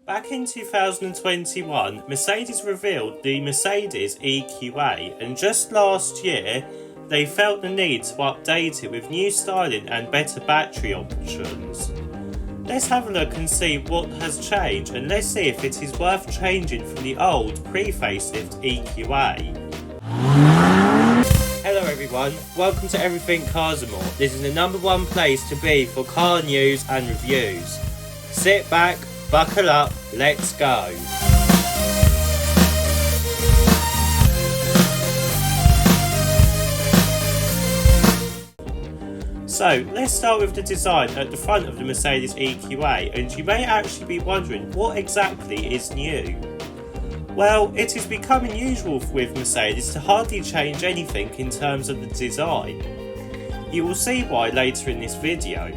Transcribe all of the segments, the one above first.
Back in 2021, Mercedes revealed the Mercedes EQA, and just last year, they felt the need to update it with new styling and better battery options. Let's have a look and see what has changed, and let's see if it is worth changing from the old pre-facelift EQA. Hello everyone, welcome to Everything Cars and More. This is the #1 place to be for car news and reviews. Sit back, buckle up, let's go. So let's start with the design at the front of the Mercedes EQA, and you may actually be wondering what exactly is new. Well, it has become unusual with Mercedes to hardly change anything in terms of the design. You will see why later in this video.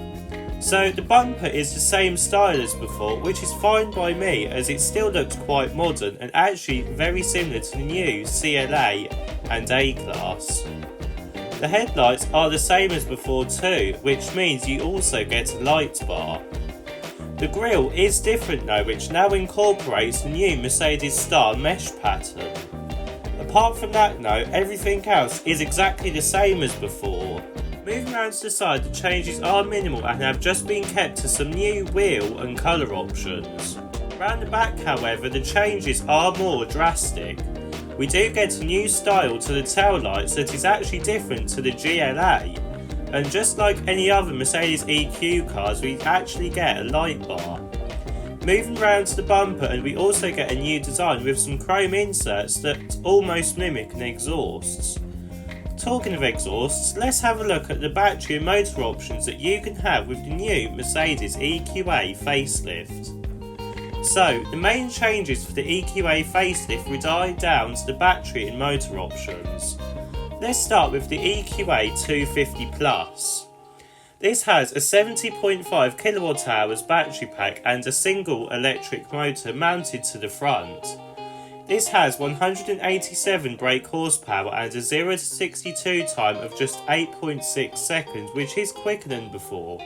So the bumper is the same style as before, which is fine by me as it still looks quite modern and actually very similar to the new CLA and A-Class. The headlights are the same as before too, which means you also get a light bar. The grille is different though, which now incorporates the new Mercedes Star mesh pattern. Apart from that though, everything else is exactly the same as before. Moving around to the side, the changes are minimal and have just been kept to some new wheel and colour options. Around the back however, the changes are more drastic. We do get a new style to the taillights that is actually different to the GLA, and just like any other Mercedes EQ cars, we actually get a light bar. Moving around to the bumper, and we also get a new design with some chrome inserts that almost mimic an exhaust. Talking of exhausts, let's have a look at the battery and motor options that you can have with the new Mercedes EQA facelift. So, the main changes for the EQA facelift reside down to the battery and motor options. Let's start with the EQA 250 Plus. This has a 70.5 kWh battery pack and a single electric motor mounted to the front. This has 187 brake horsepower and a 0 to 62 time of just 8.6 seconds, which is quicker than before.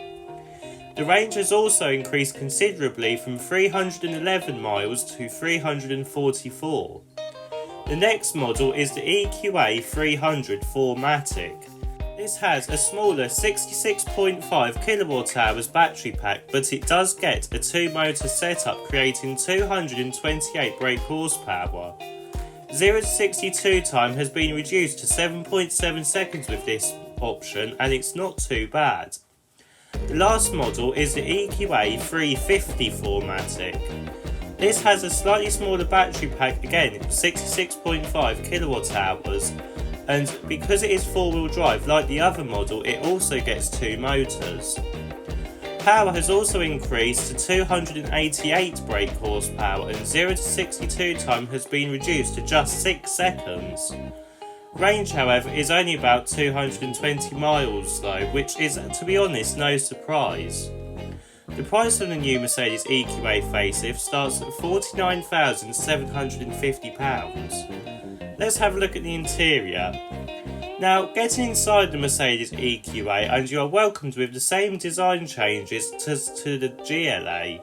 The range has also increased considerably from 311 miles to 344. The next model is the EQA 300 4MATIC. This has a smaller 66.5 kWh battery pack, but it does get a 2-motor setup creating 228 brake horsepower. 0 to 62 time has been reduced to 7.7 seconds with this option, and it's not too bad. The last model is the EQA 350 4MATIC. This has a slightly smaller battery pack, again 66.5 kWh, and because it is 4-wheel drive like the other model, it also gets 2 motors. Power has also increased to 288 brake horsepower, and 0 to 62 time has been reduced to just 6 seconds. Range however is only about 220 miles though, which is to be honest no surprise. The price of the new Mercedes EQA facelift starts at £49,750. Let's have a look at the interior. Now, getting inside the Mercedes EQA, and you are welcomed with the same design changes as to the GLA.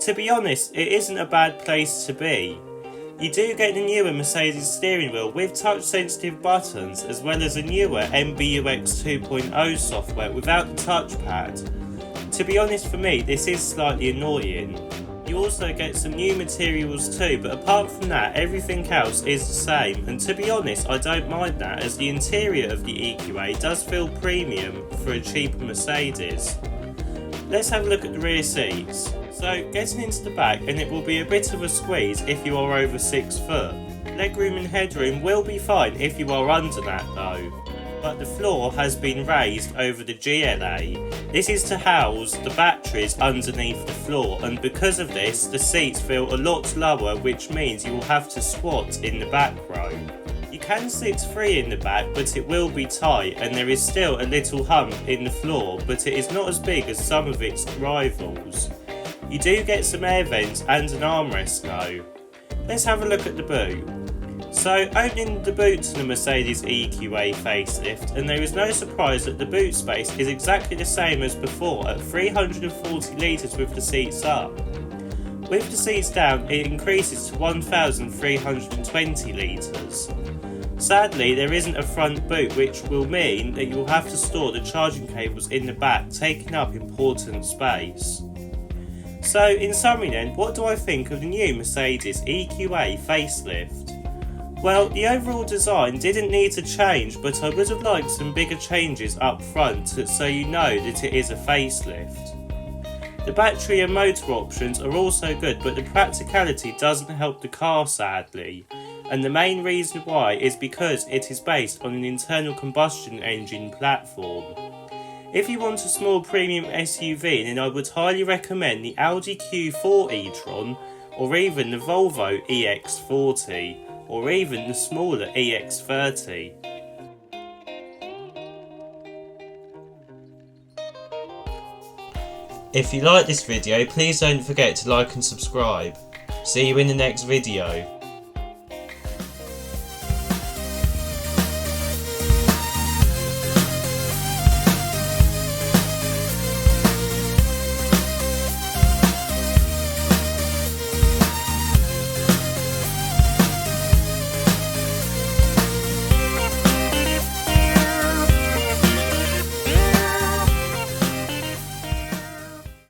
To be honest, it isn't a bad place to be. You do get the newer Mercedes steering wheel with touch-sensitive buttons, as well as a newer MBUX 2.0 software without the touchpad. To be honest, for me, this is slightly annoying. You also get some new materials too, but apart from that, everything else is the same, and to be honest, I don't mind that, as the interior of the EQA does feel premium for a cheaper Mercedes. Let's have a look at the rear seats. So, getting into the back, and it will be a bit of a squeeze if you are over 6 foot. Legroom and headroom will be fine if you are under that though. But the floor has been raised over the GLA. This is to house the batteries underneath the floor, and because of this, the seats feel a lot lower, which means you will have to squat in the back row. You can sit free in the back, but it will be tight, and there is still a little hump in the floor, but it is not as big as some of its rivals. You do get some air vents and an armrest though. Let's have a look at the boot. So, opening the boot to the Mercedes EQA facelift, and there is no surprise that the boot space is exactly the same as before at 340 litres with the seats up. with the seats down it increases to 1,320 litres. Sadly, there isn't a front boot, which will mean that you'll have to store the charging cables in the back, taking up important space. So in summary then, what do I think of the new Mercedes EQA facelift? Well, the overall design didn't need to change, but I would have liked some bigger changes up front so you know that it is a facelift. The battery and motor options are also good, but the practicality doesn't help the car sadly, and the main reason why is because it is based on an internal combustion engine platform. If you want a small premium SUV, then I would highly recommend the Audi Q4 e-tron, or even the Volvo EX40, or even the smaller EX30. If you like this video, please don't forget to like and subscribe. See you in the next video.